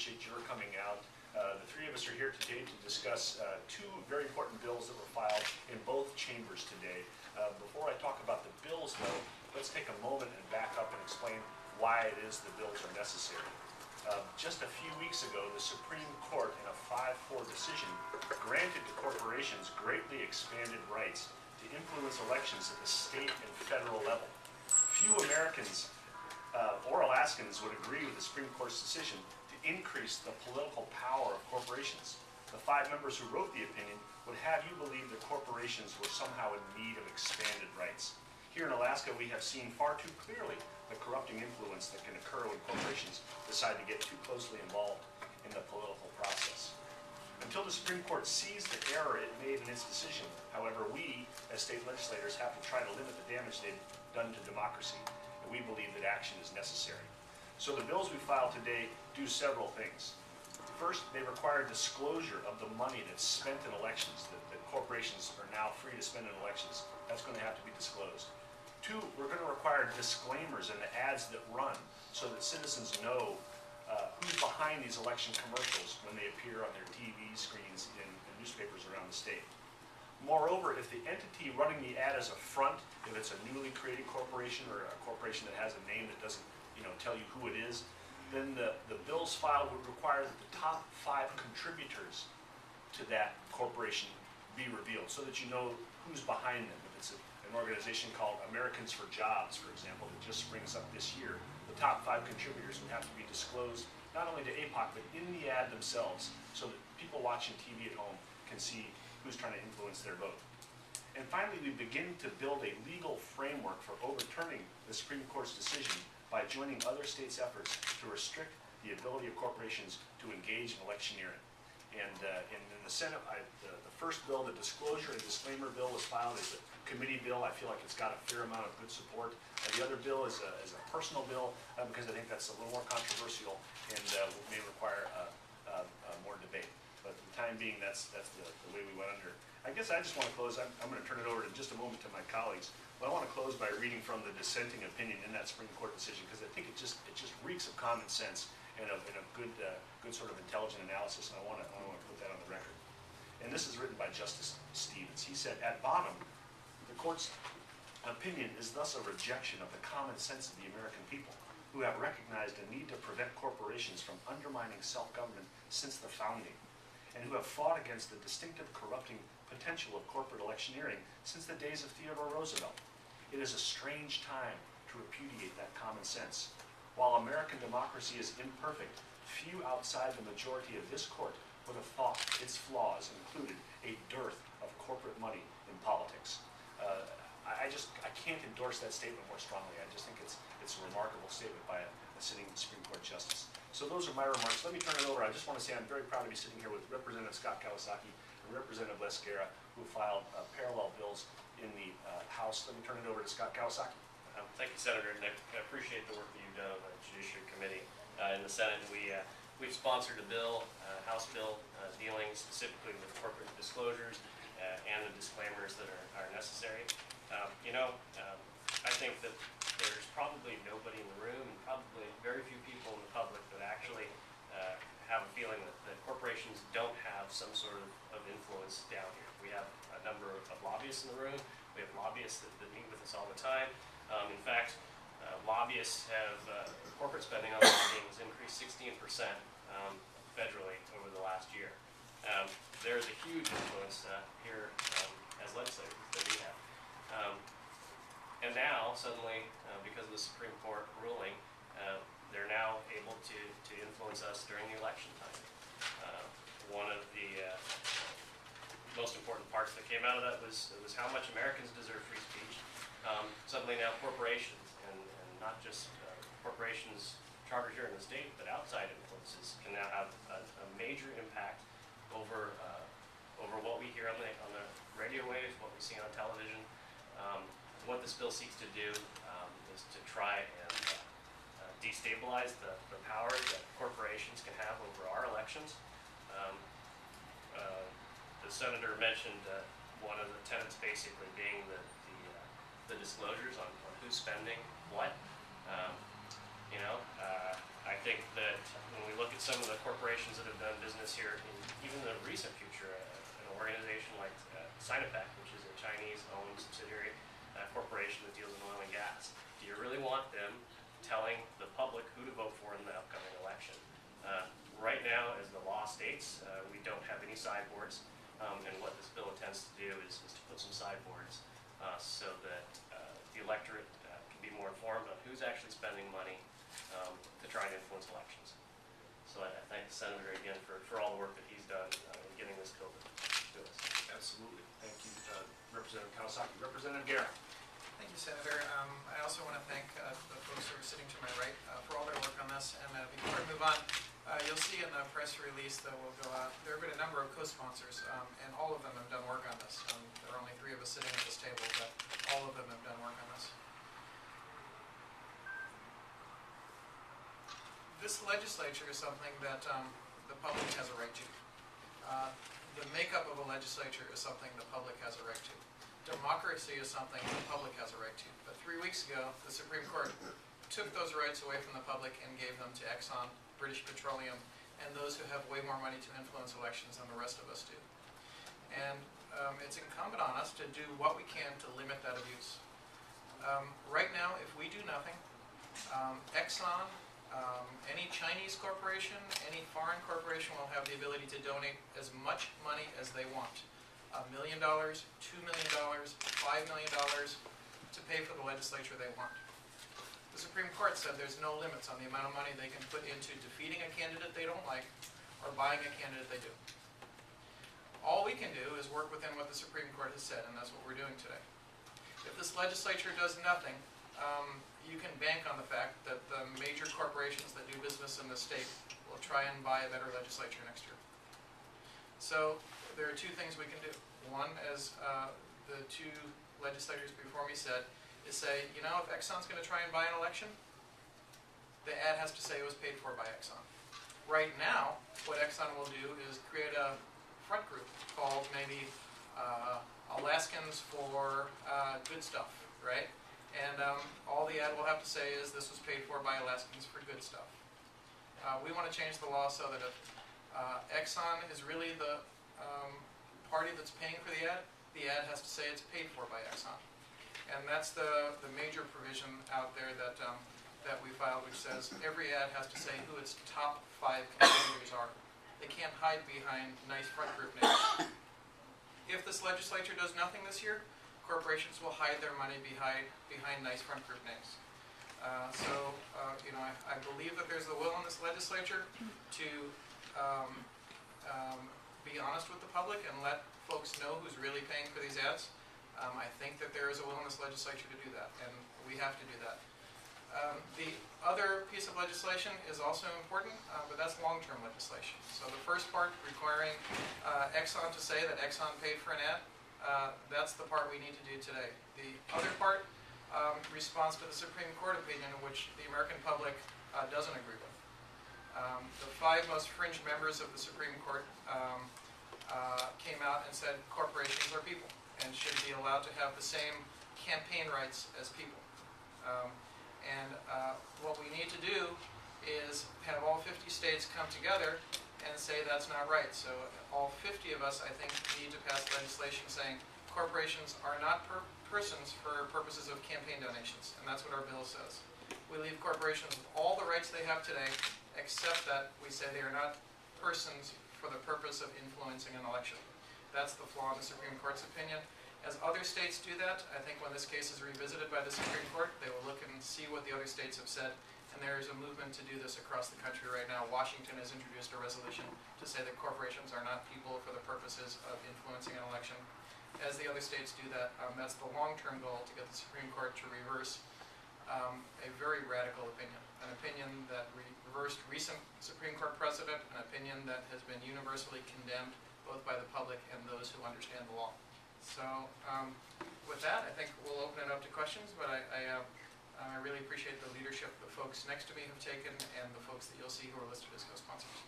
appreciate your coming out. The three of us are here today to discuss two very important bills that were filed in both chambers today. Before I talk about the bills, though, let's take a moment and back up and explain why it is the bills are necessary. Just a few weeks ago, the Supreme Court, in a 5-4 decision, granted to corporations greatly expanded rights to influence elections at the state and federal level. Few Americans or Alaskans would agree with the Supreme Court's decision to increase the political power of corporations. The 5 members who wrote the opinion would have you believe that corporations were somehow in need of expanded rights. Here in Alaska, we have seen far too clearly the corrupting influence that can occur when corporations decide to get too closely involved in the political process. Until the Supreme Court sees the error it made in its decision, however, we, as state legislators, have to try to limit the damage they've done to democracy, and we believe that action is necessary. So the bills we filed today do several things. First, they require disclosure of the money that's spent in elections, that corporations are now free to spend in elections. That's going to have to be disclosed. 2, we're going to require disclaimers in the ads that run so that citizens know who's behind these election commercials when they appear on their TV screens in newspapers around the state. Moreover, if the entity running the ad is a front, if it's a newly created corporation or a corporation that has a name that doesn't tell you who it is, then the bills filed would require that the top 5 contributors to that corporation be revealed so that you know who's behind them. If it's an organization called Americans for Jobs, for example, that just springs up this year, the top 5 contributors would have to be disclosed not only to APOC, but in the ad themselves, so that people watching TV at home can see who's trying to influence their vote. And finally, we begin to build a legal framework for overturning the Supreme Court's decision by joining other states' efforts to restrict the ability of corporations to engage in electioneering. And in the Senate, the first bill, the disclosure and disclaimer bill, was filed as a committee bill. I feel like it's got a fair amount of good support. The other bill is a personal bill because I think that's a little more controversial and may require more debate. But for the time being, that's the way we went under. I guess I just want to close. I'm going to turn it over in just a moment to my colleagues. But I want to close by reading from the dissenting opinion in that Supreme Court decision, because I think it just reeks of common sense and a good sort of intelligent analysis, and I want to put that on the record. And this is written by Justice Stevens. He said, "At bottom, the court's opinion is thus a rejection of the common sense of the American people, who have recognized a need to prevent corporations from undermining self-government since the founding, and who have fought against the distinctive corrupting potential of corporate electioneering since the days of Theodore Roosevelt. It is a strange time to repudiate that common sense. While American democracy is imperfect, few outside the majority of this court would have thought its flaws included a dearth of corporate money in politics." I can't endorse that statement more strongly. I just think it's a remarkable statement by a sitting Supreme Court justice. So those are my remarks. Let me turn it over. I just want to say I'm very proud to be sitting here with Representative Scott Kawasaki and Representative Gara, who filed parallel bills in the House. Let me turn it over to Scott Kawasaki. Thank you, Senator, and I appreciate the work that you've done on the Judiciary Committee. In the Senate, we've sponsored a bill, House bill, dealing specifically with corporate disclosures and the disclaimers that are necessary. I think that there's probably nobody in the room, and probably very few people in the public that actually have a feeling that corporations don't have some sort of influence down here. We have a number of lobbyists in the room. We have lobbyists that meet with us all the time. In fact, lobbyists have, corporate spending on lobbying has increased 16% federally over the last year. There's a huge influence here as legislators that we have. And now, suddenly, because of the Supreme Court ruling, they're now able to influence us during the election time. One of the most important parts that came out of that was how much Americans deserve free speech. Suddenly now corporations, and not just corporations chartered here in the state, but outside influences can now have a major impact over what we hear on the radio waves, what we see on television. What this bill seeks to do is to try and destabilize the power that corporations can have over our elections. The senator mentioned one of the tenets basically being the disclosures on who's spending what. I I think that when we look at some of the corporations that have done business here in even the recent future, an organization like Sinopec, which is a Chinese-owned subsidiary corporation that deals in oil and gas, do you really want them telling the public who to vote for in the upcoming election? Right now, as the law states, we don't have any sideboards, and what this bill intends to do is to put some sideboards so that the electorate can be more informed on who's actually spending money to try and influence elections. So I thank the Senator again for all the work that he's done in getting this bill to us. Absolutely. Thank you, Representative Kawasaki. Representative Gara. Thank you, Senator. I also want to thank the folks who are sitting to my right for all their work on this. And before I move on, you'll see in the press release that will go out, there have been a number of co-sponsors, and all of them have done work on this. There are only 3 of us sitting at this table, but all of them have done work on this. This legislature is something that the public has a right to. The makeup of a legislature is something the public has a right to. Democracy is something the public has a right to. But 3 weeks ago, the Supreme Court took those rights away from the public and gave them to Exxon, British Petroleum, and those who have way more money to influence elections than the rest of us do. And it's incumbent on us to do what we can to limit that abuse. Right now, if we do nothing, Exxon, any Chinese corporation, any foreign corporation will have the ability to donate as much money as they want. $1 million, $2 million, $5 million to pay for the legislature they want. The Supreme Court said there's no limits on the amount of money they can put into defeating a candidate they don't like or buying a candidate they do. All we can do is work within what the Supreme Court has said, and that's what we're doing today. If this legislature does nothing, you can bank on the fact that the major corporations that do business in the state will try and buy a better legislature next year. So there are 2 things we can do. One, as the 2 legislators before me said, is say, you know, if Exxon's going to try and buy an election, the ad has to say it was paid for by Exxon. Right now, what Exxon will do is create a front group called maybe Alaskans for good stuff, right? And all the ad will have to say is this was paid for by Alaskans for good stuff. We want to change the law so that if Exxon is really the party that's paying for the ad has to say it's paid for by Exxon. And that's the major provision out there that we filed, which says every ad has to say who its top 5 contributors are. They can't hide behind nice front group names. If this legislature does nothing this year, corporations will hide their money behind nice front group names. You know, I believe that there's the will in this legislature to be honest with the public and let folks know who's really paying for these ads. I think that there is a will in this legislature to do that, and we have to do that. The other piece of legislation is also important, but that's long-term legislation. So the first part requiring Exxon to say that Exxon paid for an ad, that's the part we need to do today. The other part responds to the Supreme Court opinion, which the American public doesn't agree with. The 5 most fringe members of the Supreme Court came out and said corporations are people and should be allowed to have the same campaign rights as people. What we need to do is have all 50 states come together and say that's not right. So all 50 of us, I think, need to pass legislation saying corporations are not persons for purposes of campaign donations, and that's what our bill says. We leave corporations with all the rights they have today, except that we say they are not persons for the purpose of influencing an election. That's the flaw in the Supreme Court's opinion. As other states do that, I think when this case is revisited by the Supreme Court, they will look and see what the other states have said, and there is a movement to do this across the country right now. Washington has introduced a resolution to say that corporations are not people for the purposes of influencing an election. As the other states do that, that's the long-term goal, to get the Supreme Court to reverse a very radical opinion, an opinion that reversed recent Supreme Court precedent, an opinion that has been universally condemned both by the public and those who understand the law. So with that, I think we'll open it up to questions, but I really appreciate the leadership the folks next to me have taken and the folks that you'll see who are listed as co-sponsors.